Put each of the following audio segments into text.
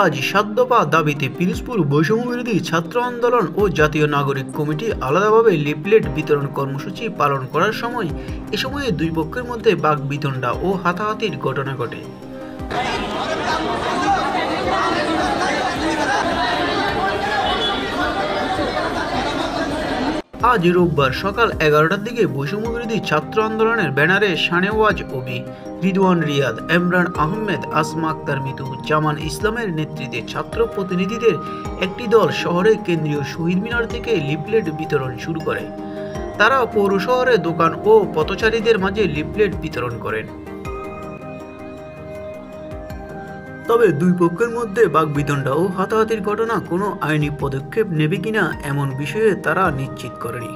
আজ ৭ দফা দাবিতে পিরোজপুর বৈষম্যবিরোধী ছাত্র আন্দোলন ও জাতীয় নাগরিক কমিটি আলাদাভাবে লিফলেট বিতরণ কর্মসূচি পালন করার সময় এ সময়ে দুই পক্ষের মধ্যে বাকবিতণ্ডা ও হাতাহাতির ঘটনা ঘটে। আজ রোববার সকাল ১১টার দিকে বৈষম্যবিরোধী ছাত্র আন্দোলনের ব্যানারে শানেওয়াজ ওবি, রিদওয়ান রিয়াদ, এমরান আহমেদ, আসমা আক্তার মিতু, জামান ইসলামের নেতৃত্বে ছাত্র প্রতিনিধিদের একটি দল শহরের কেন্দ্রীয় শহীদ মিনার থেকে লিফলেট বিতরণ শুরু করে। তারা পৌর শহরে দোকান ও পথচারীদের মাঝে লিফলেট বিতরণ করেন। তবে দুই পক্ষের মধ্যে বাকবিতণ্ডা ও হাতাহাতির ঘটনা কোনো আইনি পদক্ষেপ নেবে কিনা এমন বিষয়ে তারা নিশ্চিত করেনি।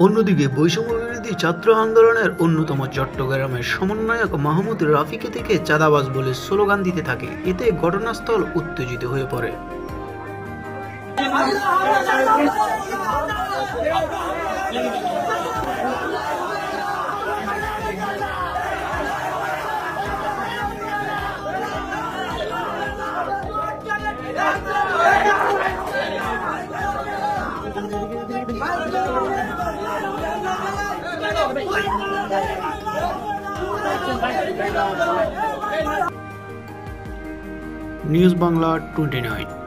অন্যদিকে বৈষম্যবিরোধী ছাত্র আন্দোলনের অন্যতম চট্টগ্রামের সমন্বয়ক মাহমুদ রাফিকে থেকে চাঁদাবাজ বলে স্লোগান দিতে থাকে। এতে ঘটনাস্থল উত্তেজিত হয়ে পড়ে। নিউজ বাংলা 29।